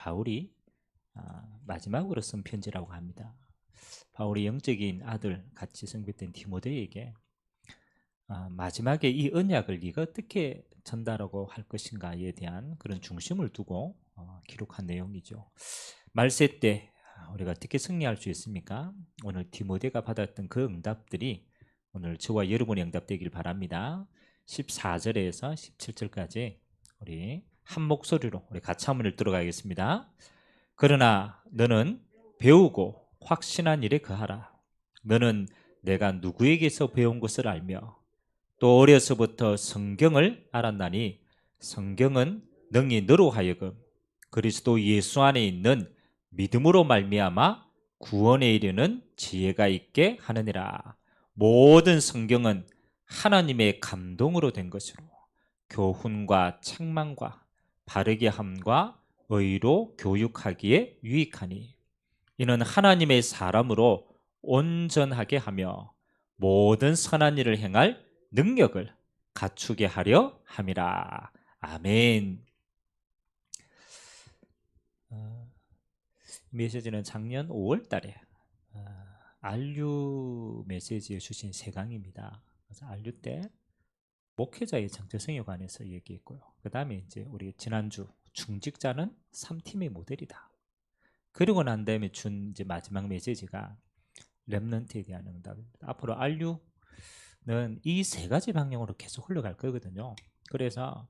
바울이 마지막으로 쓴 편지라고 합니다. 바울이 영적인 아들 같이 성별된 디모데에게 마지막에 이 언약을 네가 어떻게 전달하고 할 것인가에 대한 그런 중심을 두고 기록한 내용이죠. 말세 때 우리가 어떻게 승리할 수 있습니까? 오늘 디모데가 받았던 그 응답들이 오늘 저와 여러분의 응답 되길 바랍니다. 14절에서 17절까지 우리 한 목소리로 우리 같이 한번 읽도록 하겠습니다. 그러나 너는 배우고 확신한 일에 거하라. 너는 내가 누구에게서 배운 것을 알며 또 어려서부터 성경을 알았나니 성경은 능히 너로 하여금 그리스도 예수 안에 있는 믿음으로 말미암아 구원에 이르는 지혜가 있게 하느니라. 모든 성경은 하나님의 감동으로 된 것으로 교훈과 책망과 바르게 함과 의로 교육하기에 유익하니 이는 하나님의 사람으로 온전하게 하며 모든 선한 일을 행할 능력을 갖추게 하려 함이라. 아멘. 메시지는 작년 5월 달에 RU 메시지에 주신 세 강입니다. 그래서 RU 때 목회자의 정체성에 관해서 얘기했고요. 그 다음에 이제 우리 지난주 중직자는 3팀의 모델이다. 그리고 난 다음에 준 이제 마지막 메시지가 렘넌트에 대한 응답입니다. 앞으로 RU는 이 세 가지 방향으로 계속 흘러갈 거거든요. 그래서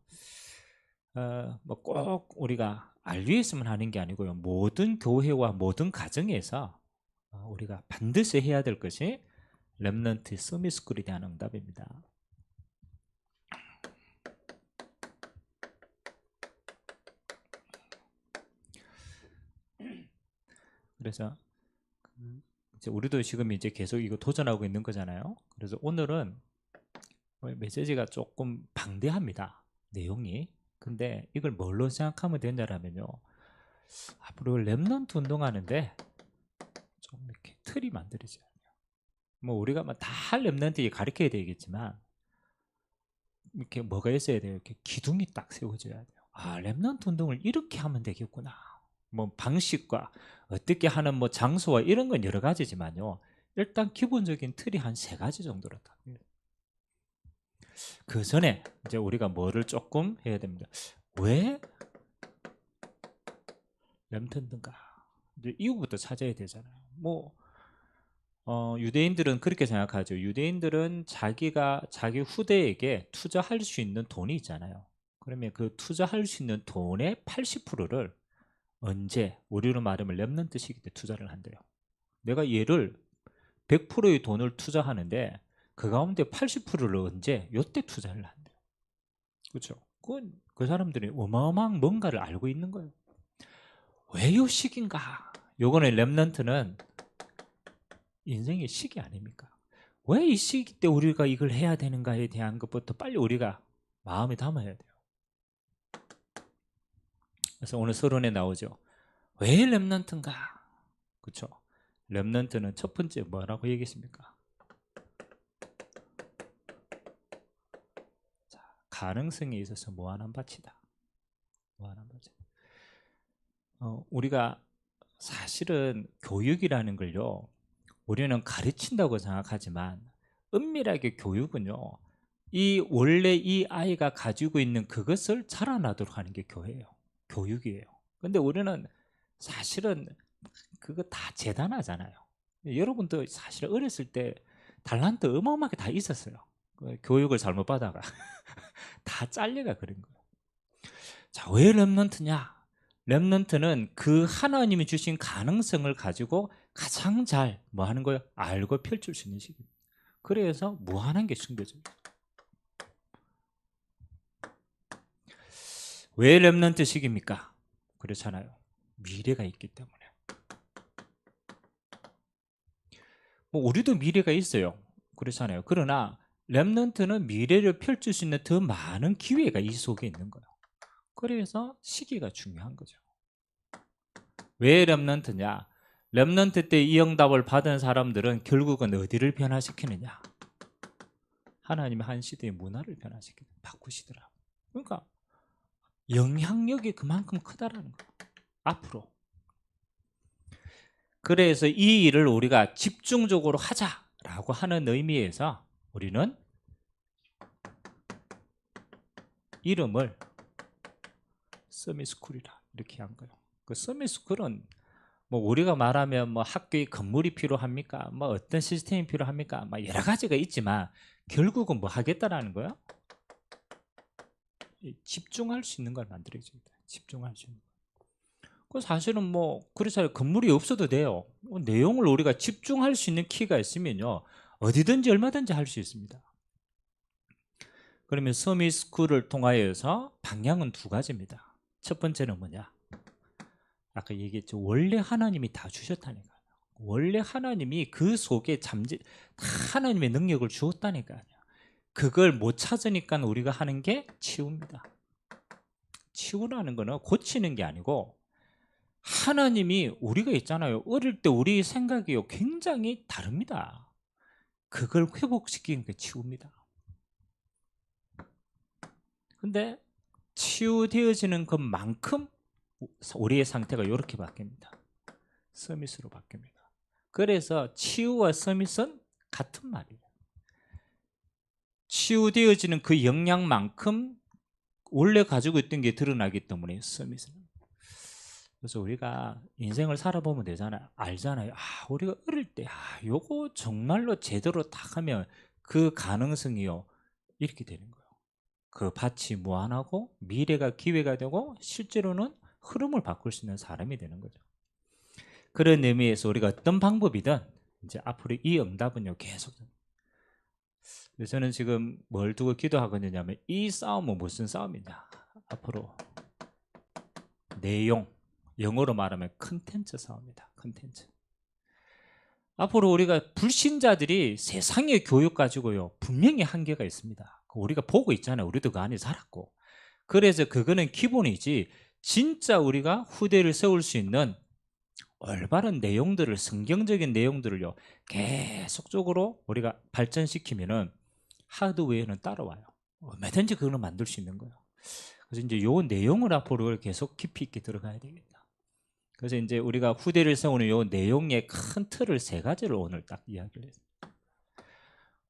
뭐 꼭 우리가 RU에서만 하는 게 아니고요. 모든 교회와 모든 가정에서 우리가 반드시 해야 될 것이 렘넌트 서밋스쿨에 대한 응답입니다. 그래서 이제 우리도 지금 이제 계속 이거 도전하고 있는 거잖아요. 그래서 오늘은 메시지가 조금 방대합니다. 내용이. 근데 이걸 뭘로 생각하면 되냐면요. 앞으로 렘넌트 운동하는데 좀 이렇게 틀이 만들어져야 돼요. 뭐 우리가 다 렘넌트 가르쳐야 되겠지만 이렇게 뭐가 있어야 돼요. 이렇게 기둥이 딱 세워져야 돼요. 렘넌트 운동을 이렇게 하면 되겠구나. 뭐 방식과 어떻게 하는 뭐 장소와 이런 건 여러 가지지만요. 일단 기본적인 틀이 한 세 가지 정도로다. 그 전에 이제 우리가 뭐를 조금 해야 됩니다. 왜 렘넌트인가? 이제 이유부터 찾아야 되잖아요. 뭐 유대인들은 그렇게 생각하죠. 유대인들은 자기 후대에게 투자할 수 있는 돈이 있잖아요. 그러면 그 투자할 수 있는 돈의 80%를 언제 우리로 말하면 렘넌트 시기 때 투자를 한대요. 내가 얘를 100%의 돈을 투자하는데 그 가운데 80%를 언제 요때 투자를 한대요. 그렇죠? 그 사람들이 어마어마한 뭔가를 알고 있는 거예요. 왜 요 시기인가? 요거는 렘넌트는 인생의 시기 아닙니까? 왜 이 시기 때 우리가 이걸 해야 되는가에 대한 것부터 빨리 우리가 마음에 담아야 돼요. 그래서 오늘 서론에 나오죠. 왜 렘넌트인가? 그렇죠? 렘넌트는 첫 번째 뭐라고 얘기했습니까? 자, 가능성에 있어서 무한한 가치다. 무한한 가치. 우리가 사실은 교육이라는 걸요. 우리는 가르친다고 생각하지만 은밀하게 교육은요. 원래 이 아이가 가지고 있는 그것을 자라나도록 하는 게 교육이에요. 근데 우리는 사실은 그거 다 재단하잖아요. 여러분도 사실 어렸을 때 달란트 어마어마하게 다 있었어요. 교육을 잘못 받아가 다 잘려가 그런 거예요. 자, 왜 렘넌트냐? 렘넌트는 그 하나님이 주신 가능성을 가지고 가장 잘 뭐 하는 거예요? 알고 펼칠 수 있는 시기입니다. 그래서 무한한 게 숨겨져요. 왜 렘넌트 시기입니까? 그렇잖아요. 미래가 있기 때문에. 뭐 우리도 미래가 있어요. 그렇잖아요. 그러나 렘넌트는 미래를 펼칠 수 있는 더 많은 기회가 이 속에 있는 거예요. 그래서 시기가 중요한 거죠. 왜 렘넌트냐? 렘넌트 때 이 응답을 받은 사람들은 결국은 어디를 변화시키느냐? 하나님의 한 시대의 문화를 바꾸시더라. 그러니까 영향력이 그만큼 크다라는 거예요. 앞으로. 그래서 이 일을 우리가 집중적으로 하자라고 하는 의미에서 우리는 이름을 서밋스쿨이라 이렇게 한 거예요. 그 서밋스쿨은 뭐 우리가 말하면 뭐 학교에 건물이 필요합니까? 뭐 어떤 시스템이 필요합니까? 뭐 여러 가지가 있지만 결국은 뭐 하겠다라는 거야? 집중할 수 있는 걸 만들어줘야 돼. 집중할 수 있는. 그 사실은 뭐 그래서 건물이 없어도 돼요. 내용을 우리가 집중할 수 있는 키가 있으면요 어디든지 얼마든지 할 수 있습니다. 그러면 서밋스쿨을 통하여서 방향은 두 가지입니다. 첫 번째는 뭐냐? 아까 얘기했죠. 원래 하나님이 다 주셨다니까요. 원래 하나님이 그 속에 다 하나님의 능력을 주었다니까요. 그걸 못 찾으니까 우리가 하는 게 치유입니다. 치유라는 거는 고치는 게 아니고 하나님이 우리가 있잖아요. 어릴 때 우리 생각이요 굉장히 다릅니다. 그걸 회복시키는 게 치유입니다. 근데 치유되어지는 것만큼 우리의 상태가 이렇게 바뀝니다. 서밋으로 바뀝니다. 그래서 치유와 서밋은 같은 말이에요. 치유되어지는 그 영향만큼 원래 가지고 있던 게 드러나기 때문에 서밋은. 그래서 우리가 인생을 살아보면 되잖아요. 알잖아요. 우리가 어릴 때 요거 정말로 제대로 딱 하면 그 가능성이요 이렇게 되는 거예요. 그 밭이 무한하고 미래가 기회가 되고 실제로는 흐름을 바꿀 수 있는 사람이 되는 거죠. 그런 의미에서 우리가 어떤 방법이든 이제 앞으로 이 응답은요 계속. 그래서 저는 지금 뭘 두고 기도하거든요. 이 싸움은 무슨 싸움이냐? 앞으로 내용, 영어로 말하면 컨텐츠 싸움이다. 컨텐츠. 앞으로 우리가 불신자들이 세상의 교육 가지고요 분명히 한계가 있습니다. 우리가 보고 있잖아요. 우리도 그 안에 살았고. 그래서 그거는 기본이지 진짜 우리가 후대를 세울 수 있는 올바른 내용들을 성경적인 내용들을요 계속적으로 우리가 발전시키면은 하드웨어는 따라와요. 얼마든지 그거는 만들 수 있는 거예요. 그래서 이제 요 내용을 앞으로 계속 깊이 있게 들어가야 되겠다. 그래서 이제 우리가 후대를 세우는 요 내용의 큰 틀을 세 가지를 오늘 딱 이야기를 했어요.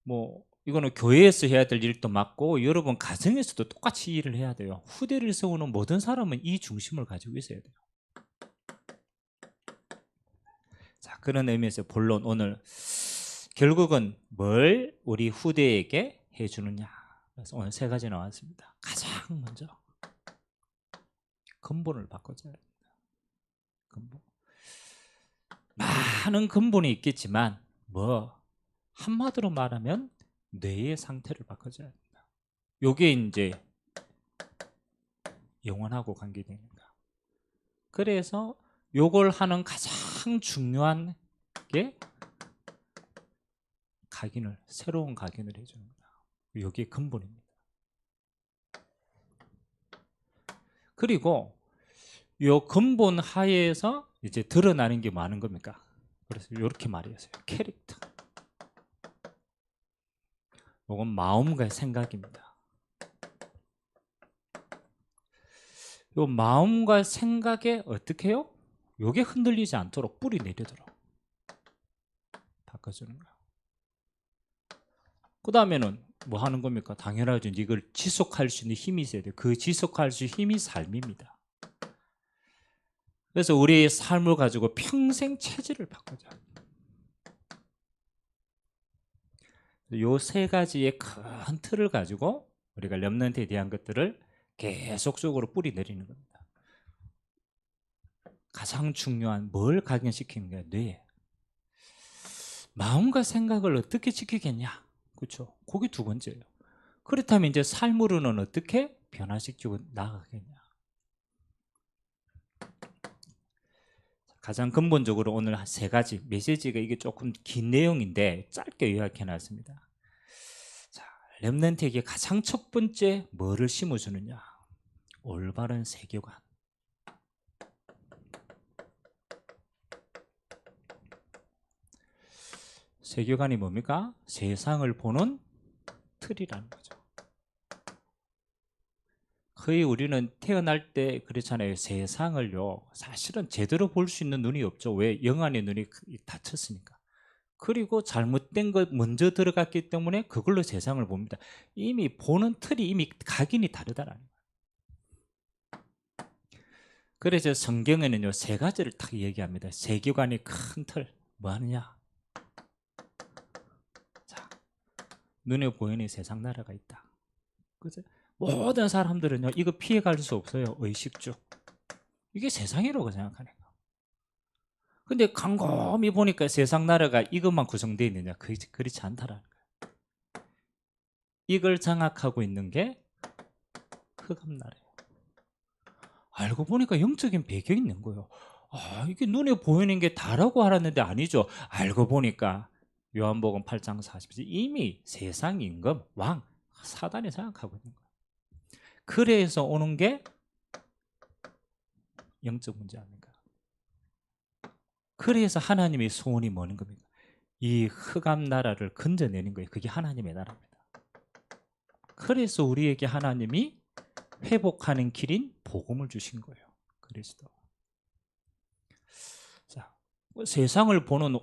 뭐 이거는 교회에서 해야 될 일도 맞고 여러분 가정에서도 똑같이 일을 해야 돼요. 후대를 세우는 모든 사람은 이 중심을 가지고 있어야 돼요. 자, 그런 의미에서 본론 오늘 결국은 뭘 우리 후대에게 해주느냐. 그래서 오늘 세 가지 나왔습니다. 가장 먼저 근본을 바꿔줘야 됩니다. 근본. 많은 근본이 있겠지만 뭐 한마디로 말하면 뇌의 상태를 바꿔줘야 됩니다. 요게 이제 영혼하고 관계되는가. 그래서 요걸 하는 가장 중요한 게 각인을, 새로운 각인을 해주는 거야. 요게 근본입니다. 그리고 요 근본 하에서 이제 드러나는 게 많은 겁니까? 그래서 이렇게 말했어요. 캐릭터. 이건 마음과 생각입니다. 요 마음과 생각에 어떻게 해요? 요게 흔들리지 않도록 뿌리 내리도록 바꿔주는 거예요. 그 다음에는 뭐 하는 겁니까? 당연하죠. 이걸 지속할 수 있는 힘이 있어야 돼요. 그 지속할 수 있는 힘이 삶입니다. 그래서 우리의 삶을 가지고 평생 체질을 바꾸자. 요 세 가지의 큰 틀을 가지고 우리가 렘넌트에 대한 것들을 계속적으로 뿌리 내리는 겁니다. 가장 중요한 뭘 각인시키는 거야? 뇌. 마음과 생각을 어떻게 지키겠냐? 그렇죠? 그게 두 번째예요. 그렇다면 이제 삶으로는 어떻게 변화시키고 나아가겠냐? 가장 근본적으로 오늘 세 가지 메시지가 이게 조금 긴 내용인데 짧게 요약해 놨습니다. 자, 렘넌트에게 가장 첫 번째 뭐를 심어주느냐? 올바른 세계관. 세계관이 뭡니까? 세상을 보는 틀이라는 거죠. 거의 우리는 태어날 때 그렇잖아요. 세상을요, 사실은 제대로 볼 수 있는 눈이 없죠. 왜? 영안의 눈이 닫혔으니까. 그리고 잘못된 것 먼저 들어갔기 때문에 그걸로 세상을 봅니다. 이미 보는 틀이 이미 각인이 다르다라는 거예요. 그래서 성경에는요, 세 가지를 딱 얘기합니다. 세계관의 큰 틀. 뭐 하느냐? 자, 눈에 보이는 세상 나라가 있다. 그죠? 모든 사람들은요, 이거 피해갈 수 없어요. 의식주. 이게 세상이라고 생각하는 거. 근데 곰곰이 보니까 세상 나라가 이것만 구성되어 있느냐? 그렇지 않다라는 거예요. 이걸 장악하고 있는 게 흑암 나라예요. 알고 보니까 영적인 배경이 있는 거예요. 아, 이게 눈에 보이는 게 다라고 하았는데 아니죠. 알고 보니까 요한복음 8장 40절 이미 세상 임금 왕 사단이 장악하고 있는 거예요. 그래서 오는 게 영적 문제 아닙니까? 그래서 하나님의 소원이 뭐는 겁니까? 이 흑암 나라를 건져내는 거예요. 그게 하나님의 나라입니다. 그래서 우리에게 하나님이 회복하는 길인 복음을 주신 거예요. 그리스도. 자, 세상을 보는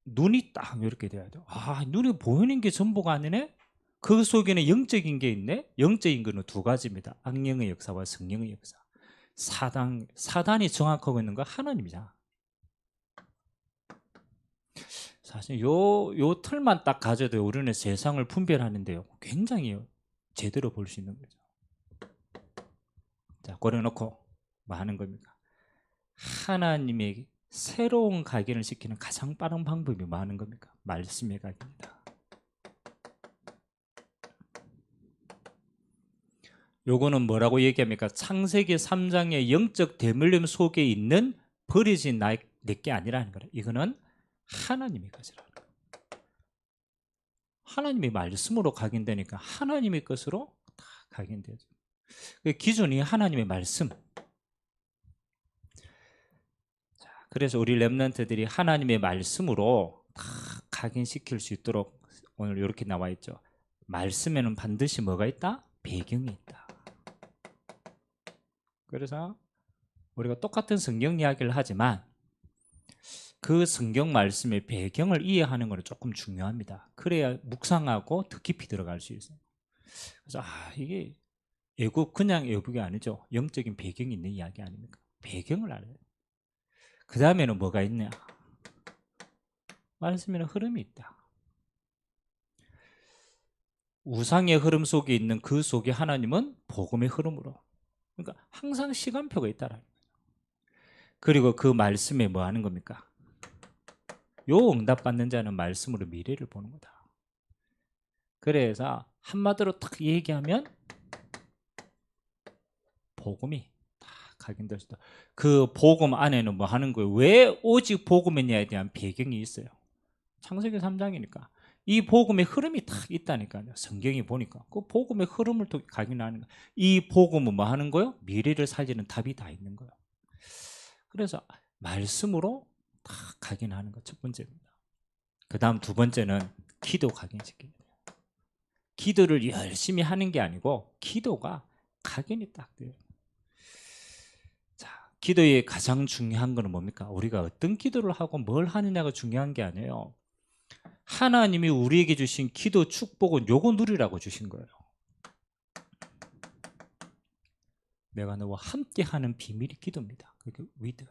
눈이 딱 이렇게 돼야 돼요. 아, 눈에 보이는 게 전부가 아니네? 그 속에는 영적인 게 있네? 영적인 거는 두 가지입니다. 악령의 역사와 성령의 역사. 사단이 정확하고 있는 거 하나님이잖아. 사실 요 틀만 딱 가져도 우리는 세상을 분별하는데요, 굉장히 제대로 볼 수 있는 거죠. 자, 고려놓고 뭐 하는 겁니까? 하나님의 새로운 각인을 시키는 가장 빠른 방법이 뭐 하는 겁니까? 말씀의 각인이다. 요거는 뭐라고 얘기합니까? 창세기 3장의 영적 대물림 속에 있는 버려진 내게 아니라는 거예요. 이거는 하나님의 것이라는 거예요. 하나님의 말씀으로 각인되니까 하나님의 것으로 다 각인되죠. 그 기준이 하나님의 말씀. 자, 그래서 우리 렘넌트들이 하나님의 말씀으로 다 각인시킬 수 있도록 오늘 이렇게 나와 있죠. 말씀에는 반드시 뭐가 있다? 배경이 있다. 그래서 우리가 똑같은 성경 이야기를 하지만 그 성경 말씀의 배경을 이해하는 것은 조금 중요합니다. 그래야 묵상하고 더 깊이 들어갈 수 있어요. 그래서 이게 그냥 애국이 아니죠. 영적인 배경이 있는 이야기 아닙니까? 배경을 알아야 돼요. 그 다음에는 뭐가 있냐? 말씀에는 흐름이 있다. 우상의 흐름 속에 있는 그 속에 하나님은 복음의 흐름으로. 그러니까 항상 시간표가 있다라는 거예요. 그리고 그 말씀에 뭐 하는 겁니까? 요 응답받는 자는 말씀으로 미래를 보는 거다. 그래서 한마디로 딱 얘기하면 복음이 다 각인될 수 있다. 그 복음 안에는 뭐 하는 거예요? 왜 오직 복음이냐에 대한 배경이 있어요. 창세기 3장이니까 이 복음의 흐름이 딱 있다니까요. 성경이 보니까 그 복음의 흐름을 또 각인하는 거예요. 이 복음은 뭐 하는 거예요? 미래를 살리는 답이 다 있는 거예요. 그래서 말씀으로 다 각인하는 거 첫 번째입니다. 그 다음 두 번째는 기도 각인시키는 거예요. 기도를 열심히 하는 게 아니고 기도가 각인이 딱 돼요. 자, 기도의 가장 중요한 거는 뭡니까? 우리가 어떤 기도를 하고 뭘 하느냐가 중요한 게 아니에요. 하나님이 우리에게 주신 기도 축복은 요거 누리라고 주신 거예요. 내가 너와 함께하는 비밀이 기도입니다. 그게 with.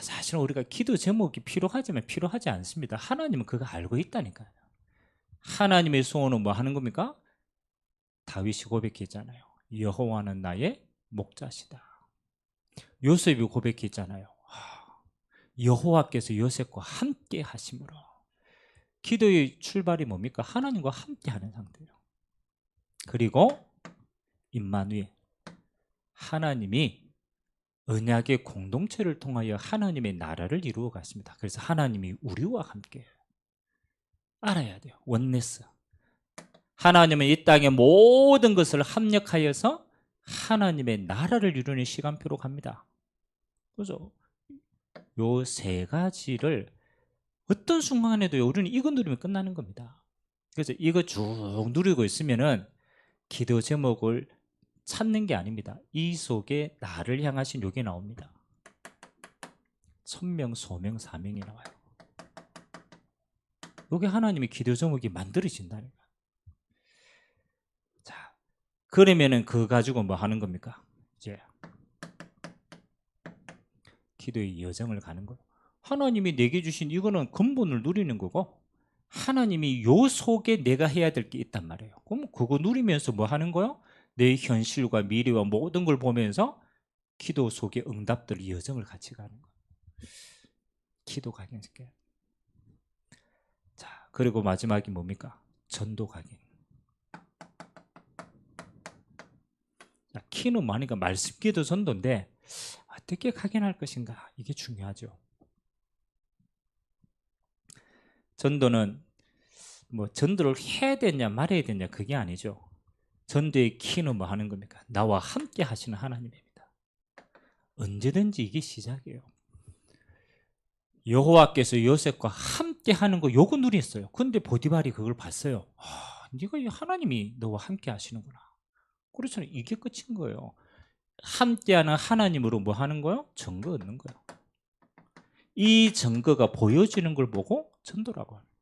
사실은 우리가 기도 제목이 필요하지만 필요하지 않습니다. 하나님은 그거 알고 있다니까요. 하나님의 소원은 뭐 하는 겁니까? 다윗이 고백했잖아요. 여호와는 나의 목자시다. 요셉이 고백했잖아요. 여호와께서 요셉과 함께 하심으로. 기도의 출발이 뭡니까? 하나님과 함께 하는 상태예요. 그리고 임마누엘, 하나님이 언약의 공동체를 통하여 하나님의 나라를 이루어 갔습니다. 그래서 하나님이 우리와 함께 알아야 돼요. 원네스. 하나님은 이 땅의 모든 것을 합력하여서 하나님의 나라를 이루는 시간표로 갑니다. 그죠? 요 세 가지를 어떤 순간에도 우리는 이거 누리면 끝나는 겁니다. 그래서 이거 쭉 누리고 있으면은 기도 제목을 찾는 게 아닙니다. 이 속에 나를 향하신 요게 나옵니다. 천명, 소명, 사명이 나와요. 요게 하나님의 기도 제목이 만들어진다니까. 자, 그러면은 그거 가지고 뭐 하는 겁니까? 이제 기도의 여정을 가는 거예요. 하나님이 내게 주신 이거는 근본을 누리는 거고, 하나님이 요 속에 내가 해야 될 게 있단 말이에요. 그럼 그거 누리면서 뭐 하는 거예요? 내 현실과 미래와 모든 걸 보면서 기도 속에 응답들 여정을 같이 가는 거예요. 기도 각인. 자, 그리고 마지막이 뭡니까? 전도 각인. 자, 키는 많으니까 말씀 기도 전도인데 어떻게 각인할 것인가? 이게 중요하죠. 전도는 뭐 전도를 해야 되냐 말아야 되냐 그게 아니죠. 전도의 키는 뭐 하는 겁니까? 나와 함께 하시는 하나님입니다. 언제든지 이게 시작이에요. 여호와께서 요셉과 함께 하는 거 요거 누렸어요. 근데 보디발이 그걸 봤어요. 네가 하나님이 너와 함께 하시는구나. 그렇잖아요. 이게 끝인 거예요. 함께하는 하나님으로 뭐 하는 거예요? 증거 얻는 거예요. 이 증거가 보여지는 걸 보고 전도라고 합니다.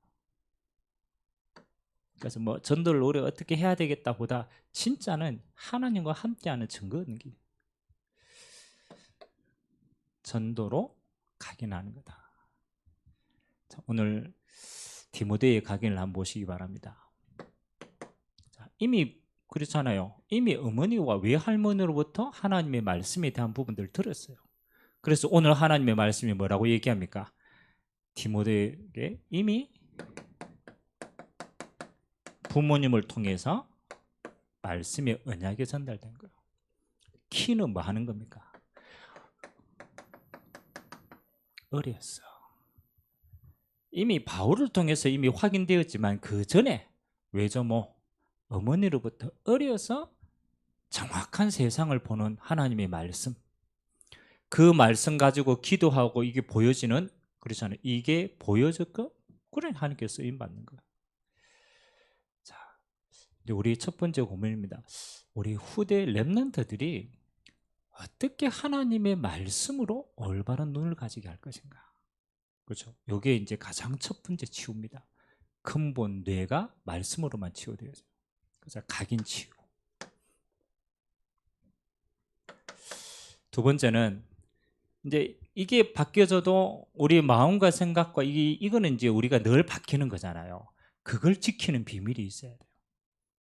그래서 뭐 전도를 우리가 어떻게 해야 되겠다 보다 진짜는 하나님과 함께하는 증거 얻는 게 전도로 각인하는 거다. 자, 오늘 디모데의 각인을 한번 보시기 바랍니다. 자, 이미 그렇잖아요. 이미 어머니와 외할머니로부터 하나님의 말씀에 대한 부분들을 들었어요. 그래서 오늘 하나님의 말씀이 뭐라고 얘기합니까? 디모데에게 이미 부모님을 통해서 말씀의 언약이 전달된 거예요. 키는 뭐 하는 겁니까? 어렸어. 이미 바울을 통해서 이미 확인되었지만 그 전에 외조모 어머니로부터 어려서 정확한 세상을 보는 하나님의 말씀, 그 말씀 가지고 기도하고 이게 보여지는, 그렇잖아요. 이게 보여졌고 그래 하나님께 쓰임 받는 거예요. 자, 이제 우리 첫 번째 고민입니다. 우리 후대 렘넌트들이 어떻게 하나님의 말씀으로 올바른 눈을 가지게 할 것인가? 그렇죠. 이게 이제 가장 첫 번째 치유입니다. 근본 뇌가 말씀으로만 치유되어져요. 그래서 각인 치유. 두 번째는 이제 이게 바뀌어져도 우리 마음과 생각과 이거는 이제 우리가 늘 바뀌는 거잖아요. 그걸 지키는 비밀이 있어야 돼요.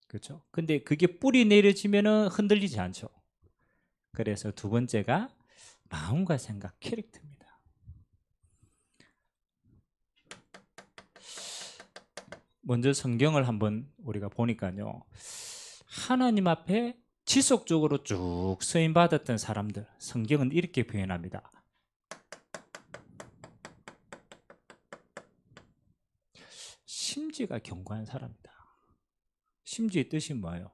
그렇죠? 근데 그게 뿌리 내려지면은 흔들리지 않죠. 그래서 두 번째가 마음과 생각, 캐릭터입니다. 먼저 성경을 한번 우리가 보니까요. 하나님 앞에 지속적으로 쭉 쓰임 받았던 사람들, 성경은 이렇게 표현합니다. 심지가 견고한 사람이다. 심지의 뜻이 뭐예요?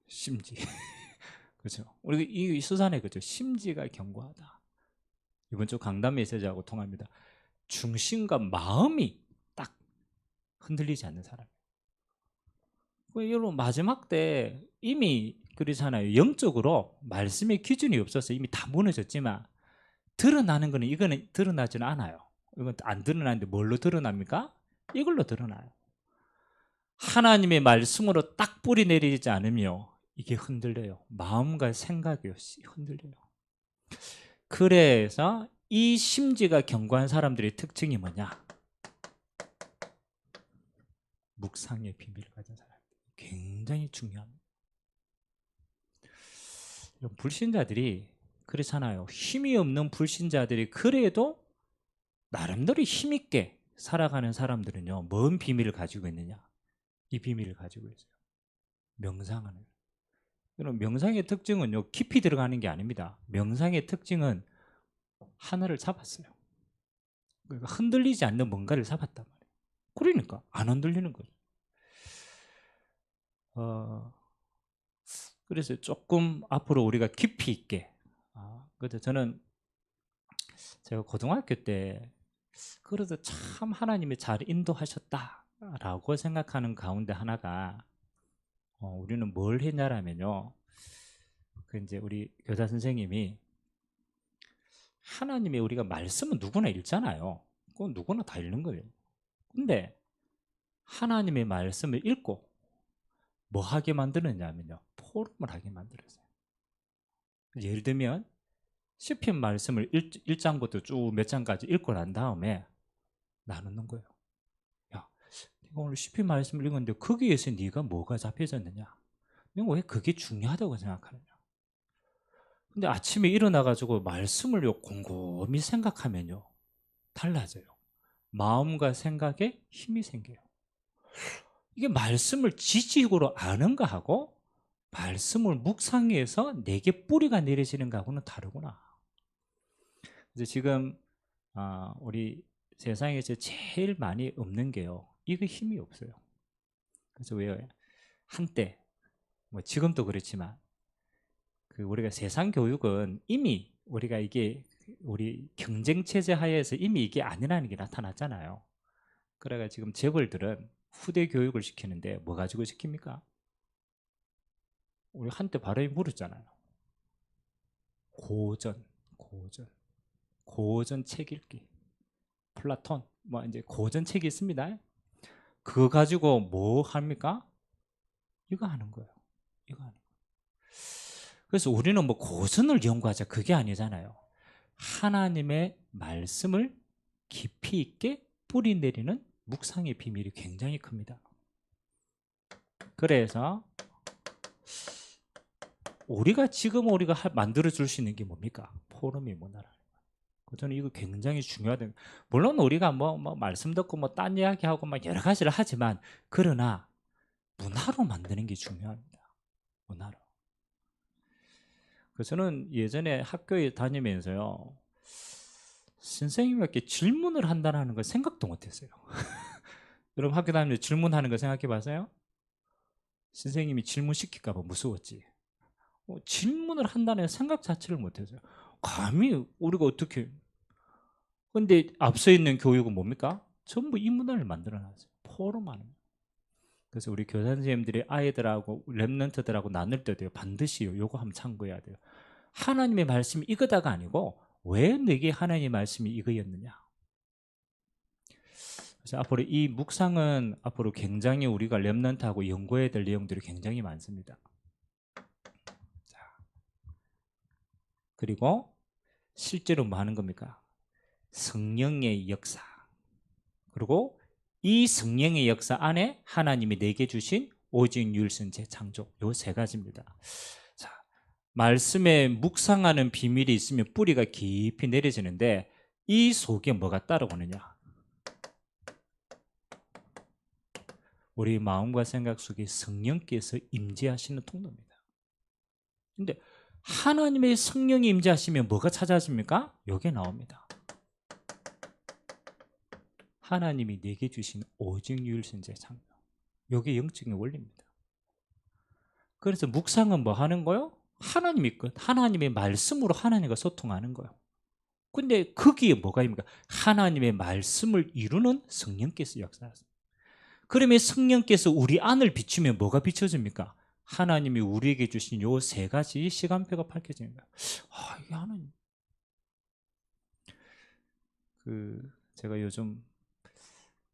심지. 그렇죠. 우리 이 수산에 그죠. 심지가 견고하다. 이번 주 강단 메시지하고 통합니다. 중심과 마음이 딱 흔들리지 않는 사람. 여러분 마지막 때 이미 그렇잖아요. 영적으로 말씀의 기준이 없어서 이미 다 무너졌지만 드러나는 거는 이거는 드러나지는 않아요. 이건 안 드러나는데 뭘로 드러납니까? 이걸로 드러나요. 하나님의 말씀으로 딱 뿌리 내리지 않으며 이게 흔들려요. 마음과 생각이 흔들려요. 그래서 이 심지가 견고한 사람들의 특징이 뭐냐? 묵상의 비밀을 가진 사람. 굉장히 중요합니다. 불신자들이 그렇잖아요. 힘이 없는 불신자들이 그래도 나름대로 힘있게 살아가는 사람들은요. 뭔 비밀을 가지고 있느냐? 이 비밀을 가지고 있어요. 명상하는. 그럼 명상의 특징은요. 깊이 들어가는 게 아닙니다. 명상의 특징은 하나를 잡았어요. 그러니까 흔들리지 않는 뭔가를 잡았단 말이에요. 그러니까 안 흔들리는 거죠. 그래서 조금 앞으로 우리가 깊이 있게. 그래서 저는 제가 고등학교 때 그래도 참 하나님이 잘 인도하셨다라고 생각하는 가운데 하나가 우리는 뭘 했냐라면요. 그 이제 우리 교사 선생님이 하나님의 우리가 말씀은 누구나 읽잖아요. 그건 누구나 다 읽는 거예요. 근데 하나님의 말씀을 읽고 뭐 하게 만드느냐면요. 포럼을 하게 만들었어요. 예를 들면 시편 말씀을 1장부터 쭉 몇 장까지 읽고 난 다음에 나누는 거예요. 야, 네가 오늘 시편 말씀을 읽었는데 거기에서 네가 뭐가 잡혀졌느냐? 네가 왜 그게 중요하다고 생각하느냐? 근데 아침에 일어나가지고 말씀을 곰곰이 생각하면요. 달라져요. 마음과 생각에 힘이 생겨요. 이게 말씀을 지식으로 아는 거하고 말씀을 묵상해서 내게 뿌리가 내려지는 거하고는 다르구나. 이제 지금 우리 세상에서 제일 많이 없는 게요. 이거 힘이 없어요. 그래서 왜 한때 뭐 지금도 그렇지만 그 우리가 세상 교육은 이미 우리가 이게 우리 경쟁 체제 하에서 이미 이게 아니라는 게 나타났잖아요. 그래가 지금 재벌들은 후대 교육을 시키는데 뭐 가지고 시킵니까? 우리 한때 바람이 불었잖아요. 고전 책 읽기. 플라톤 뭐 이제 고전 책이 있습니다. 그거 가지고 뭐 합니까? 이거 하는 거예요. 이거 하는 거예요. 그래서 우리는 뭐 고전을 연구하자 그게 아니잖아요. 하나님의 말씀을 깊이 있게 뿌리 내리는 묵상의 비밀이 굉장히 큽니다. 그래서 우리가 지금 만들어 줄 수 있는 게 뭡니까? 포럼이 문화라는 거예요. 저는 이거 굉장히 중요하다. 물론 우리가 뭐 말씀 듣고 뭐 딴 이야기하고 막 여러 가지를 하지만 그러나 문화로 만드는 게 중요합니다. 문화로. 그래서 저는 예전에 학교에 다니면서요. 선생님에게 질문을 한다는 걸 생각도 못했어요. 여러분 학교 다니면서 질문하는 거 생각해 봤어요? 선생님이 질문 시킬까 봐 무서웠지. 질문을 한다는 생각 자체를 못했어요. 감히 우리가 어떻게. 근데 앞서 있는 교육은 뭡니까? 전부 이 문화를 만들어놨어요. 포럼하는. 그래서 우리 교사 선생님들이 아이들하고 랩런트들하고 나눌 때도요. 반드시요. 요거 한번 참고해야 돼요. 하나님의 말씀이 이거다가 아니고 왜 내게 하나님의 말씀이 이거였느냐. 그래서 앞으로 이 묵상은 앞으로 굉장히 우리가 랩런트하고 연구해야 될 내용들이 굉장히 많습니다. 자, 그리고 실제로 뭐 하는 겁니까? 성령의 역사. 그리고 이 성령의 역사 안에 하나님이 내게 주신 오직 유일신 재창조. 요 세 가지입니다. 자, 말씀에 묵상하는 비밀이 있으면 뿌리가 깊이 내려지는데 이 속에 뭐가 따라오느냐? 우리 마음과 생각 속에 성령께서 임재하시는 통로입니다. 근데 하나님의 성령이 임재하시면 뭐가 찾아집니까? 요게 나옵니다. 하나님이 내게 주신 오직 유일신 재창조. 요게 영적인 원리입니다. 그래서 묵상은 뭐 하는 거요? 하나님의 것, 하나님의 말씀으로 하나님과 소통하는 거예요. 근데 거기에 뭐가 있습니까? 하나님의 말씀을 이루는 성령께서 역사하십니다. 그러면 성령께서 우리 안을 비추면 뭐가 비춰집니까? 하나님이 우리에게 주신 요 세 가지 시간표가 밝혀지는 거예요. 이게 하나님. 제가 요즘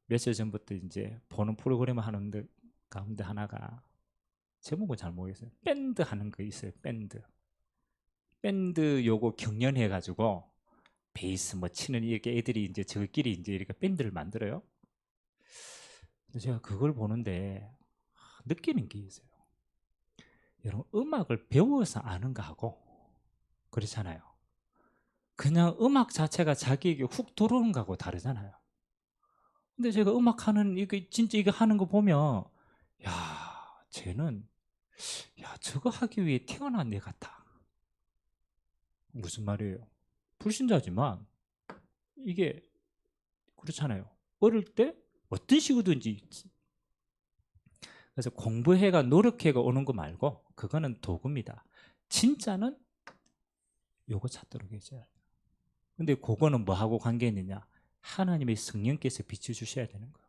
며칠 전부터 이제 보는 프로그램을 하는데 가운데 하나가 제목은 잘 모르겠어요. 밴드 하는 거 있어요. 밴드 요거 경연해 가지고 베이스 뭐 치는 이렇게 애들이 이제 저끼리 이제 이렇게 밴드를 만들어요. 근데 제가 그걸 보는데 느끼는 게 있어요. 여러분 음악을 배워서 아는 거하고 그렇잖아요. 그냥 음악 자체가 자기에게 훅 들어오는 거하고 다르잖아요. 근데 제가 음악하는 이게 진짜 이거 하는 거 보면 쟤는 저거 하기 위해 태어난 애 같아. 무슨 말이에요? 불신자지만 이게 그렇잖아요. 어릴 때 어떤 식으로든지. 그래서 공부해가 노력해가 오는 거 말고 그거는 도구입니다. 진짜는 요거 찾도록 해줘야 돼요. 근데 그거는 뭐하고 관계 있느냐? 하나님의 성령께서 비춰주셔야 되는 거예요.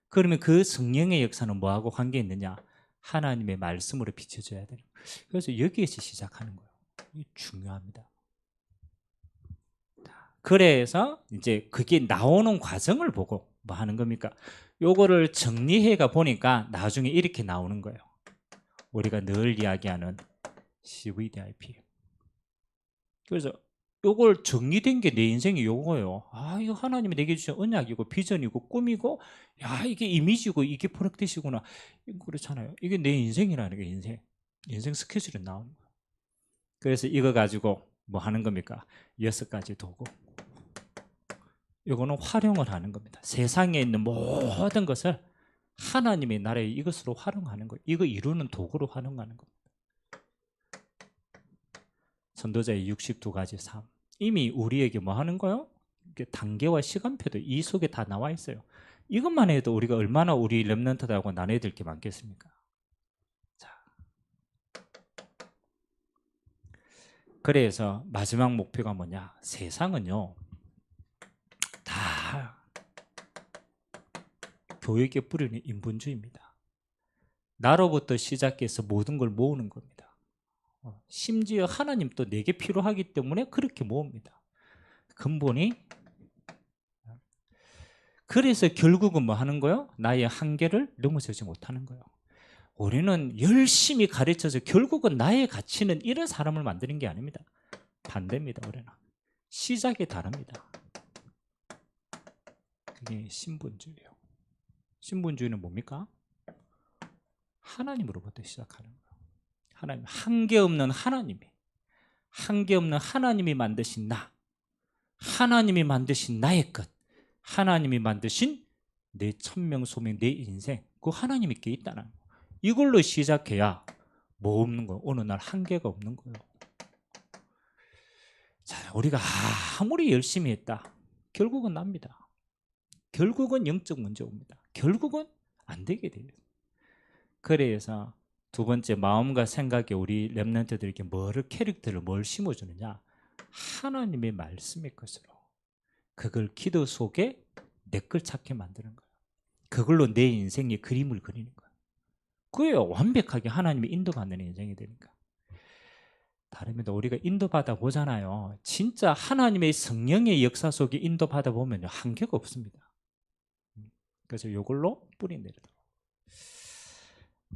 그러면 그 성령의 역사는 뭐하고 관계 있느냐? 하나님의 말씀으로 비춰줘야 되는 거예요. 그래서 여기에서 시작하는 거예요. 이게 중요합니다. 그래서 이제 그게 나오는 과정을 보고 뭐 하는 겁니까? 요거를 정리해가 보니까 나중에 이렇게 나오는 거예요. 우리가 늘 이야기하는 CVDIP. 그래서 요걸 정리된 게 내 인생이 요거예요. 아, 이거 하나님이 내게 주신 언약이고 비전이고 꿈이고, 야, 이게 이미지고 이게 프랙티스구나. 그렇잖아요. 이게 내 인생이라는 게 인생 스케줄이 나오는 거예요. 그래서 이거 가지고 뭐 하는 겁니까? 6가지 도구. 이거는 활용을 하는 겁니다. 세상에 있는 모든 것을 하나님의 나라의 이것으로 활용하는 거예요. 이거 이루는 도구로 활용하는 겁니다. 전도자의 62가지 삶. 이미 우리에게 뭐 하는 거예요? 단계와 시간표도 이 속에 다 나와 있어요. 이것만 해도 우리가 얼마나 우리 렘넌트들하고 나눠야 될 게 많겠습니까? 자, 그래서 마지막 목표가 뭐냐? 세상은요, 다 교육에 뿌리는 인본주의입니다. 나로부터 시작해서 모든 걸 모으는 겁니다. 심지어 하나님도 내게 필요하기 때문에 그렇게 모읍니다. 근본이. 그래서 결국은 뭐 하는 거예요? 나의 한계를 넘어서지 못하는 거예요. 우리는 열심히 가르쳐서 결국은 나의 가치는 이런 사람을 만드는 게 아닙니다. 반대입니다. 우리는 시작이 다릅니다. 그게 신분주의예요. 신분주의는 뭡니까? 하나님으로부터 시작하는 거예요. 하나님, 한계 없는 하나님이 만드신 나, 하나님이 만드신 나의 것, 하나님이 만드신 내 천명소명, 내 인생, 그 하나님이 께 있다는 거예요. 이걸로 시작해야 뭐 없는 거예요? 어느 날 한계가 없는 거예요. 자, 우리가 아무리 열심히 했다, 결국은 납니다. 결국은 영적 문제 옵니다. 결국은 안 되게 돼요. 그래서 두 번째, 마음과 생각에 우리 렘넌트들에게 캐릭터를 뭘 심어주느냐? 하나님의 말씀의 것으로 그걸 기도 속에 내 걸 찾게 만드는 거예요. 그걸로 내 인생의 그림을 그리는 거예요. 그래요. 완벽하게 하나님의 인도받는 인생이 되니까. 다릅니다. 우리가 인도받아 보잖아요. 진짜 하나님의 성령의 역사 속에 인도받아 보면 한계가 없습니다. 그래서 이걸로 뿌리 내리도록.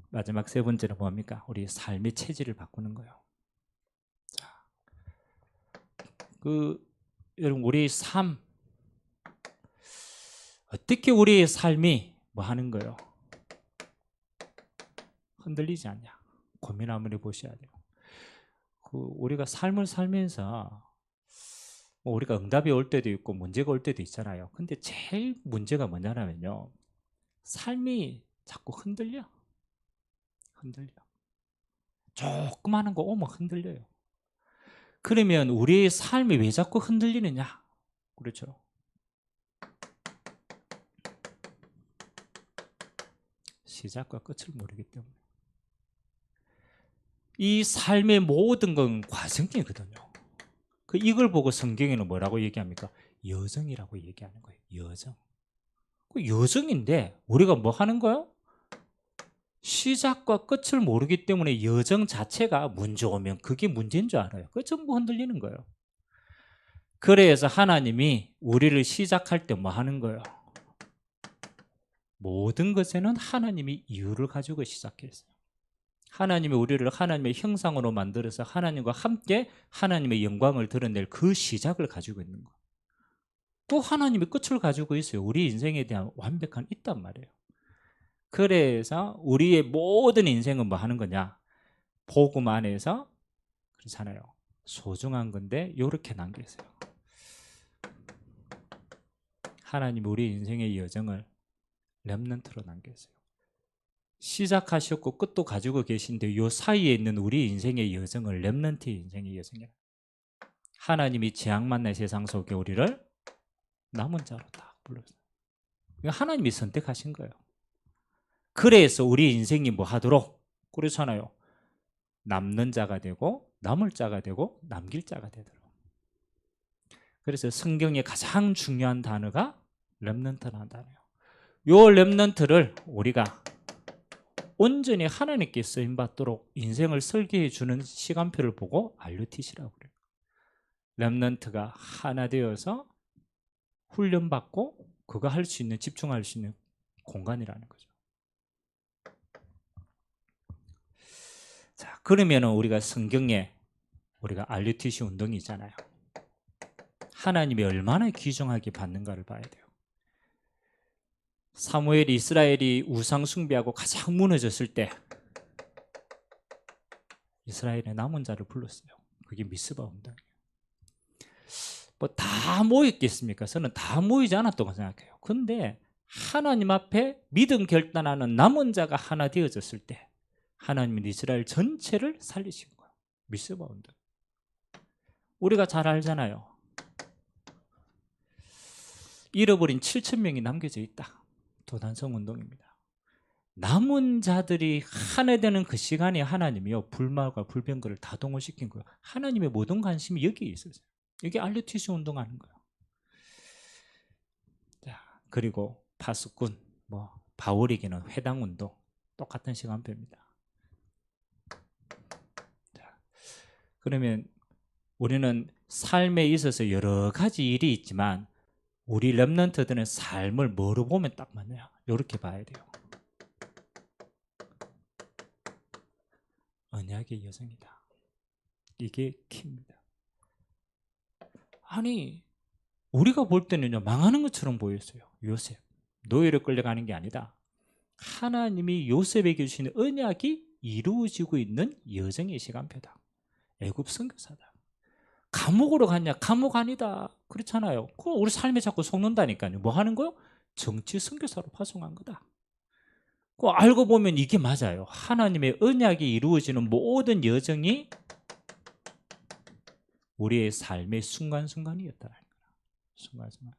마지막 세 번째는 뭡니까? 우리 삶의 체질을 바꾸는 거예요. 자, 여러분, 우리 삶, 어떻게 우리의 삶이 뭐 하는 거예요? 흔들리지 않냐? 고민 한번 해보셔야 돼요. 우리가 삶을 살면서 뭐 우리가 응답이 올 때도 있고 문제가 올 때도 있잖아요. 근데 제일 문제가 뭐냐면요, 삶이 자꾸 흔들려. 조금 하는 거 오면 흔들려요. 그러면 우리의 삶이 왜 자꾸 흔들리느냐? 그렇죠. 시작과 끝을 모르기 때문에. 이 삶의 모든 건 과정이거든요. 이걸 보고 성경에는 뭐라고 얘기합니까? 여정이라고 얘기하는 거예요. 여정. 여정인데 우리가 뭐 하는 거예요? 시작과 끝을 모르기 때문에 여정 자체가 문제 오면 그게 문제인 줄 알아요. 그 전부 흔들리는 거예요. 그래서 하나님이 우리를 시작할 때 뭐 하는 거예요? 모든 것에는 하나님이 이유를 가지고 시작했어요. 하나님이 우리를 하나님의 형상으로 만들어서 하나님과 함께 하나님의 영광을 드러낼 그 시작을 가지고 있는 거예요. 또 하나님이 끝을 가지고 있어요. 우리 인생에 대한 완벽한 있단 말이에요. 그래서 우리의 모든 인생은 뭐 하는 거냐? 복음 안에서, 그렇잖아요, 소중한 건데 이렇게 남겼어요. 하나님이 우리 인생의 여정을 렘넌트로 남겼어요. 시작하셨고 끝도 가지고 계신데 이 사이에 있는 우리 인생의 여정을 렘넌트의 인생의 여정이라. 하나님이 재앙 만날 세상 속에 우리를 남은 자로 딱 불렀어요. 하나님이 선택하신 거예요. 그래서 우리 인생이 뭐 하도록, 그렇잖아요, 남는 자가 되고 남을 자가 되고 남길 자가 되도록. 그래서 성경의 가장 중요한 단어가 렘넌트라는 단어예요. 요 렘넌트를 우리가 온전히 하나님께 쓰임받도록 인생을 설계해 주는 시간표를 보고 RUTC라고 그래요. 렘넌트가 하나 되어서 훈련받고 그거 할 수 있는, 집중할 수 있는 공간이라는 거죠. 자, 그러면 우리가 성경에 우리가 RUTC 운동이 있잖아요. 하나님이 얼마나 귀중하게 받는가를 봐야 돼요. 사무엘이 이스라엘이 우상 숭배하고 가장 무너졌을 때 이스라엘의 남은 자를 불렀어요. 그게 미스바 운동이에요. 뭐 다 모였겠습니까? 저는 다 모이지 않았다고 생각해요. 근데 하나님 앞에 믿음 결단하는 남은 자가 하나 되어졌을 때 하나님은 이스라엘 전체를 살리신 거예요. 미스바 운동. 우리가 잘 알잖아요. 잃어버린 7,000명이 남겨져 있다. 도단성 운동입니다. 남은 자들이 하나 되는 그 시간에 하나님이요, 불말과 불병거를 다 동원시킨 거예요. 하나님의 모든 관심이 여기에 있었어요. 이게 RUTC 운동하는 거예요. 자, 그리고 파수꾼, 뭐 바울에게는 회당 운동, 똑같은 시간표입니다. 자, 그러면 우리는 삶에 있어서 여러 가지 일이 있지만 우리 렘넌트들은 삶을 뭐로 보면 딱 맞냐? 이렇게 봐야 돼요. 언약의 여정이다. 이게 키입니다. 아니, 우리가 볼 때는요, 망하는 것처럼 보였어요. 요셉 노예로 끌려가는 게 아니다. 하나님이 요셉에게 주시는 언약이 이루어지고 있는 여정의 시간표다. 애굽 선교사다. 감옥으로 갔냐? 감옥 아니다. 그렇잖아요. 그거 우리 삶에 자꾸 속는다니까요. 뭐 하는 거요? 정치 선교사로 파송한 거다. 그거 알고 보면 이게 맞아요. 하나님의 언약이 이루어지는 모든 여정이 우리의 삶의 순간순간이었다는 거야. 순간순간.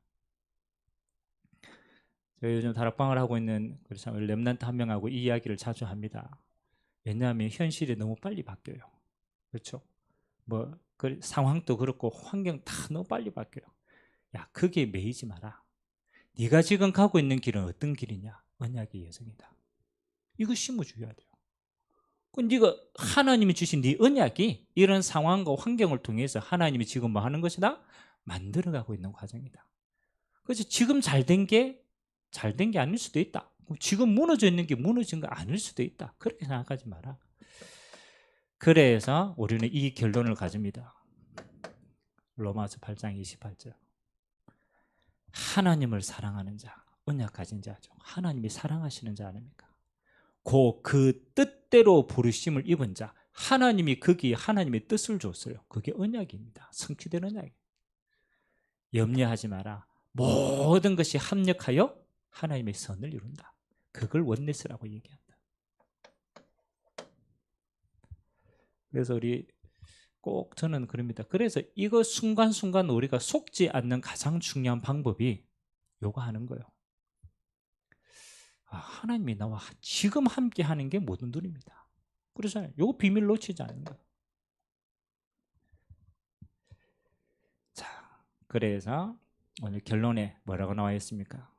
제가 요즘 다락방을 하고 있는 렘넌트 한 명하고 이 이야기를 자주 합니다. 왜냐하면 현실이 너무 빨리 바뀌어요. 그렇죠? 뭐 상황도 그렇고 환경 다 너무 빨리 바뀌어요. 야, 그게 매이지 마라. 네가 지금 가고 있는 길은 어떤 길이냐? 언약의 여정이다. 이거 심어줘야 돼요. 네가 하나님이 주신 네 언약이 이런 상황과 환경을 통해서 하나님이 지금 뭐 하는 것이다? 만들어가고 있는 과정이다. 그래서 지금 잘 된 게 아닐 수도 있다. 지금 무너져 있는 게 무너진 거 아닐 수도 있다. 그렇게 생각하지 마라. 그래서 우리는 이 결론을 가집니다. 로마서 8장 28절. 하나님을 사랑하는 자, 언약 가진 자죠. 하나님이 사랑하시는 자 아닙니까? 그 뜻대로 부르심을 입은 자, 하나님이 거기에 하나님의 뜻을 줬어요. 그게 언약입니다. 성취된 언약이에요. 염려하지 마라. 모든 것이 합력하여 하나님의 선을 이룬다. 그걸 원네스라고 얘기한다. 그래서 우리 꼭 저는 그럽니다. 그래서 이거 순간순간 우리가 속지 않는 가장 중요한 방법이 요거 하는 거예요. 하나님이 나와 지금 함께 하는 게 모든 눈입니다. 그래서 요거 비밀 놓치지 않는 거예요. 자, 그래서 오늘 결론에 뭐라고 나와 있습니까?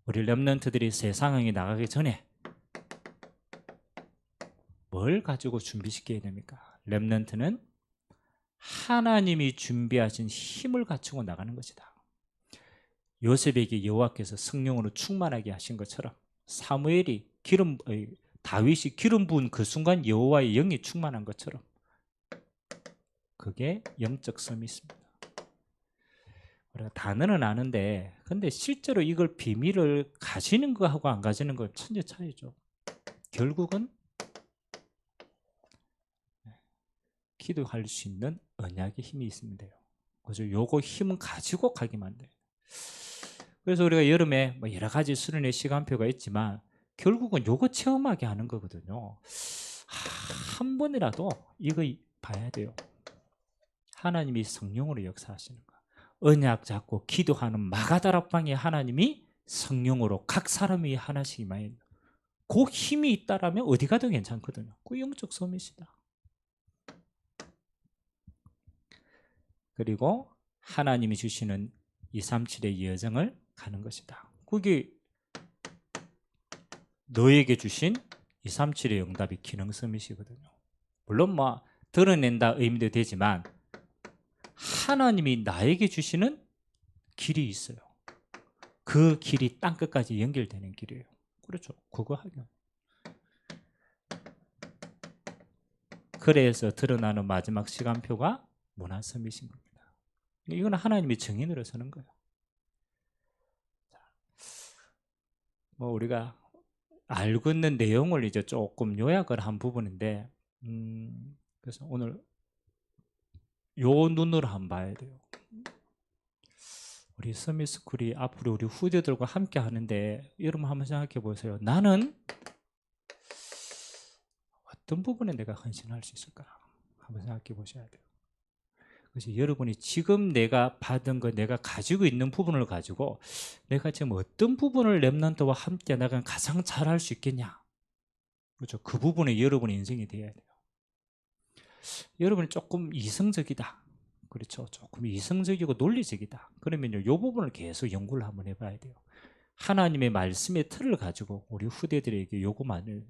우리 렘넌트들이 새 상황에 나가기 전에 뭘 가지고 준비시켜야 됩니까? 렘넌트는 하나님이 준비하신 힘을 갖추고 나가는 것이다. 요셉에게 여호와께서 성령으로 충만하게 하신 것처럼 다윗이 기름 부은 그 순간 여호와의 영이 충만한 것처럼 그게 영적 서밋입니다. 우리가 단어는 아는데 근데 실제로 이걸 비밀을 가지는 거하고 안 가지는 거 천지 차이죠. 결국은 기도할 수 있는 언약의 힘이 있으면 돼요. 그래서 요거 힘은 가지고 가기만 돼요. 그래서 우리가 여름에 뭐 여러 가지 수련의 시간표가 있지만 결국은 요거 체험하게 하는 거거든요. 한 번이라도 이거 봐야 돼요. 하나님이 성령으로 역사하시는 거. 언약 잡고 기도하는 마가다락방에 하나님이 성령으로 각 사람이 하나씩 임하는 그 힘이 있다라면 어디 가도 괜찮거든요. 그 영적 소밋이다. 그리고 하나님이 주시는 237의 여정을 가는 것이다. 그게 너에게 주신 237의 응답이 기능 서밋이거든요. 물론 뭐 드러낸다 의미도 되지만 하나님이 나에게 주시는 길이 있어요. 그 길이 땅끝까지 연결되는 길이에요. 그렇죠. 그거 하면. 그래서 드러나는 마지막 시간표가 문화 서밋인 겁니다. 이건 하나님이 증인으로 서는 거예요. 뭐 우리가 알고 있는 내용을 이제 조금 요약을 한 부분인데, 그래서 오늘 요 눈으로 한번 봐야 돼요. 우리 서밋스쿨이 앞으로 우리 후대들과 함께 하는데, 여러분 한번 생각해 보세요. 나는 어떤 부분에 내가 헌신할 수 있을까? 한번 생각해 보셔야 돼요. 그래서 여러분이 지금 내가 받은 거, 내가 가지고 있는 부분을 가지고 내가 지금 어떤 부분을 렘넌트와 함께 나가 가장 잘할 수 있겠냐? 그렇죠. 그 부분에 여러분의 인생이 되어야 돼요. 여러분이 조금 이성적이다. 그렇죠. 조금 이성적이고 논리적이다. 그러면요, 이 부분을 계속 연구를 한번 해봐야 돼요. 하나님의 말씀의 틀을 가지고 우리 후대들에게 요거만을,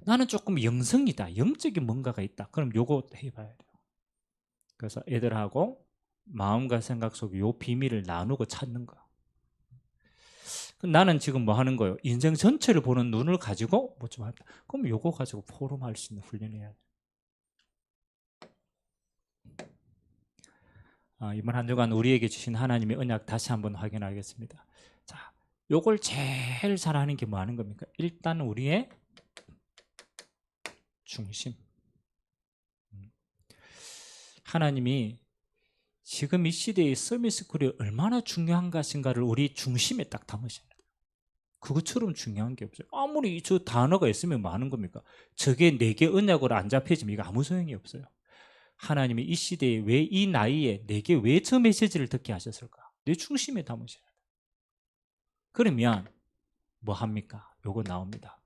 나는 조금 영성이다. 영적인 뭔가가 있다. 그럼 요거 해봐야 돼요. 그래서 애들하고 마음과 생각 속에 요 비밀을 나누고 찾는 거. 나는 지금 뭐 하는 거예요? 인생 전체를 보는 눈을 가지고 뭐 좀 한다. 그럼 요거 가지고 포럼할 수 있는 훈련을 해야 돼요. 이번 한 주간 우리에게 주신 하나님의 언약 다시 한번 확인하겠습니다. 자, 요걸 제일 잘하는 게 뭐 하는 겁니까? 일단 우리의 중심. 하나님이 지금 이 시대의 서밋스쿨이 얼마나 중요한 것인가를 우리 중심에 딱 담으셔야 돼요. 그것처럼 중요한 게 없어요. 아무리 저 단어가 있으면 뭐 하는 겁니까? 저게 내게 언약으로 안 잡혀지면 이거 아무 소용이 없어요. 하나님이 이 시대에 왜 이 나이에 내게 왜 저 메시지를 듣게 하셨을까? 내 중심에 담으셔야 돼요. 그러면 뭐 합니까? 요거 나옵니다.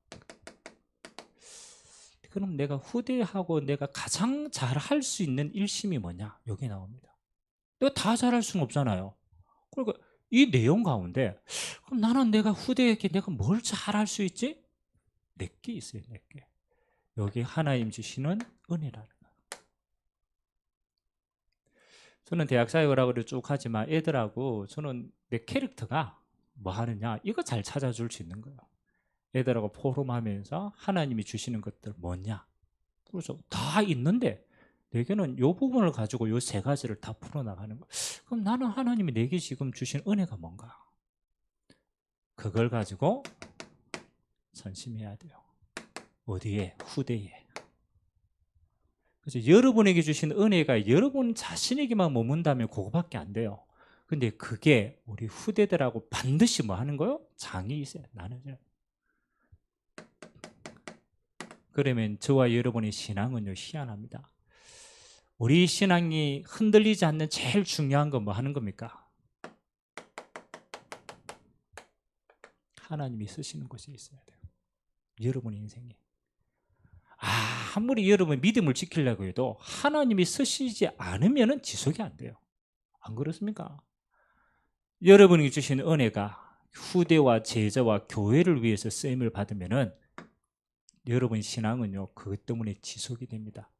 그럼 내가 후대하고 내가 가장 잘할 수 있는 일심이 뭐냐? 여기 나옵니다. 내가 다 잘할 수는 없잖아요. 그러니까 이 내용 가운데 그럼 나는 내가 후대에게 내가 뭘 잘할 수 있지? 내게 있어요. 내게. 여기 하나님 주시는 은혜라는 거예요. 저는 대학 사역을 하고 쭉 하지만 애들하고 저는 내 캐릭터가 뭐 하느냐 이거 잘 찾아줄 수 있는 거예요. 애들하고 포럼하면서 하나님이 주시는 것들 뭐냐. 그래서 다 있는데 내게는 이 부분을 가지고 이 세 가지를 다 풀어나가는 거예요. 그럼 나는 하나님이 내게 지금 주신 은혜가 뭔가? 그걸 가지고 전심해야 돼요. 어디에? 후대에. 그래서 여러분에게 주신 은혜가 여러분 자신에게만 머문다면 그거밖에 안 돼요. 근데 그게 우리 후대들하고 반드시 뭐 하는 거요? 장이 있어요. 나눠져요. 그러면 저와 여러분의 신앙은요, 희한합니다. 우리 신앙이 흔들리지 않는 제일 중요한 건 뭐 하는 겁니까? 하나님이 쓰시는 곳에 있어야 돼요. 여러분의 인생에. 아무리 여러분 믿음을 지키려고 해도 하나님이 쓰시지 않으면 지속이 안 돼요. 안 그렇습니까? 여러분이 주신 은혜가 후대와 제자와 교회를 위해서 쓰임을 받으면은 여러분 신앙은요, 그것 때문에 지속이 됩니다.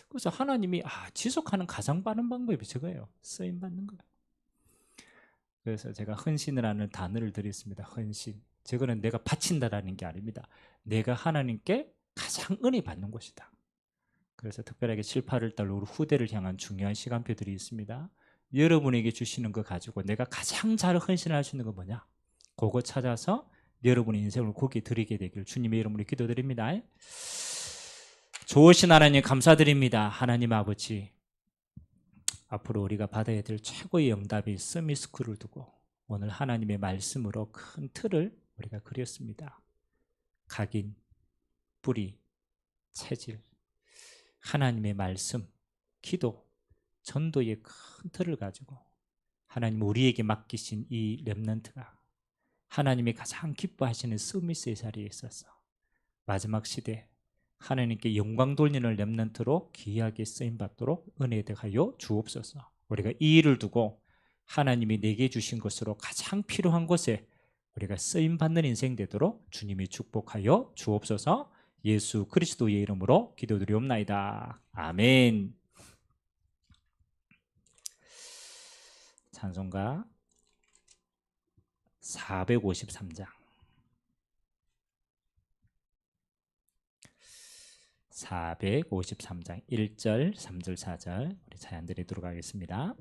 그래서 하나님이 지속하는 가장 빠른 방법이 저거예요. 쓰임 받는 거예요. 그래서 제가 헌신을 하는 단어를 드렸습니다. 헌신. 저거는 내가 바친다라는 게 아닙니다. 내가 하나님께 가장 은혜 받는 것이다. 그래서 특별하게 7, 8월 달 우리 후대를 향한 중요한 시간표들이 있습니다. 여러분에게 주시는 거 가지고 내가 가장 잘 헌신할 수 있는 건 뭐냐? 그거 찾아서 여러분의 인생을 거기에 드리게 되길 주님의 이름으로 기도드립니다. 좋으신 하나님 감사드립니다. 하나님 아버지, 앞으로 우리가 받아야 될 최고의 응답이 서밋스쿨을 두고 오늘 하나님의 말씀으로 큰 틀을 우리가 그렸습니다. 각인, 뿌리, 체질, 하나님의 말씀, 기도, 전도의 큰 틀을 가지고 하나님 우리에게 맡기신 이 렘넌트가 하나님이 가장 기뻐하시는 서밋의 자리에 있어서 마지막 시대 하나님께 영광 돌리는 렘넌트로 귀하게 쓰임받도록 은혜 되하여 주옵소서. 우리가 이 일을 두고 하나님이 내게 주신 것으로 가장 필요한 곳에 우리가 쓰임 받는 인생 되도록 주님이 축복하여 주옵소서. 예수 그리스도의 이름으로 기도드리옵나이다. 아멘. 찬송가 453장 453장 1절, 3절, 4절 우리 찬양 드리도록 하겠습니다.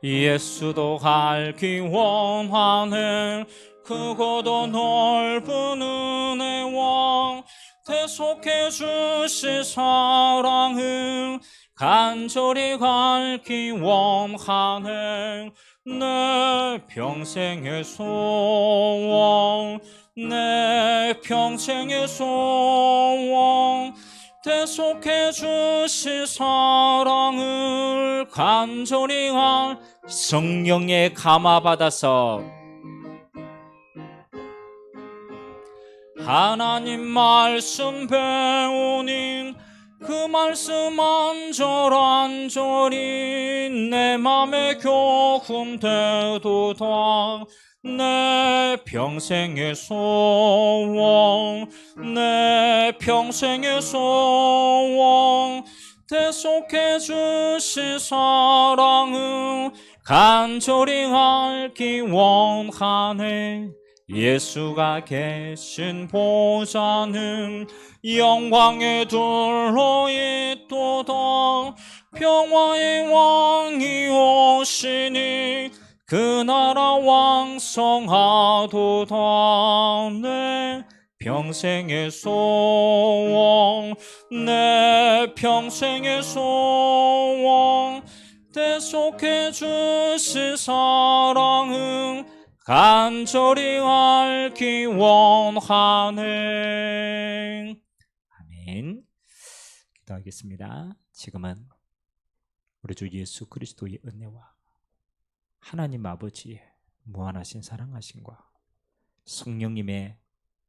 예수도 갈기 원하네 크고도 넓은 은혜와 대속해 주실 사랑을 간절히 갈기 원하네 내 평생의 소원 내 평생의 소원 대속해 주실 사랑을 간절히 할 성령의 감화받아서 하나님 말씀 배우니 그 말씀 안절안절이 내 맘에 교훈되도다 내 평생의 소원 내 평생의 소원 대속해 주실 사랑을 간절히 알기 원하네 예수가 계신 보좌는 영광에 둘러있도다 평화의 왕이 오시니 그 나라 왕성하도다 내 평생의 소원 내 평생의 소원 대속해 주실 사랑은 간절히 알기 원하네. 아멘. 기도하겠습니다. 지금은 우리 주 예수 그리스도의 은혜와 하나님 아버지의 무한하신 사랑하심과 성령님의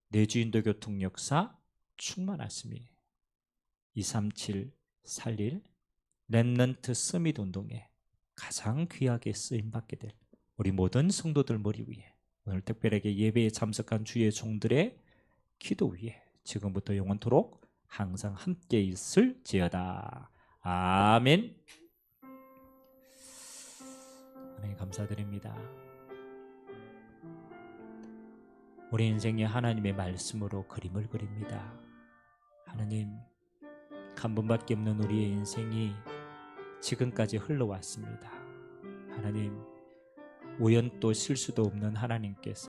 내주인도 교통 역사 충만하심이 237 살릴 렘넌트 서밋 운동에 가장 귀하게 쓰임받게 될 우리 모든 성도들 머리 위에 오늘 특별하게 예배에 참석한 주의 종들의 기도 위에 지금부터 영원토록 항상 함께 있을지어다. 아멘. 하나님 감사드립니다. 우리 인생에 하나님의 말씀으로 그림을 그립니다. 하나님, 한 번밖에 없는 우리의 인생이 지금까지 흘러왔습니다. 하나님, 우연도 실수도 없는 하나님께서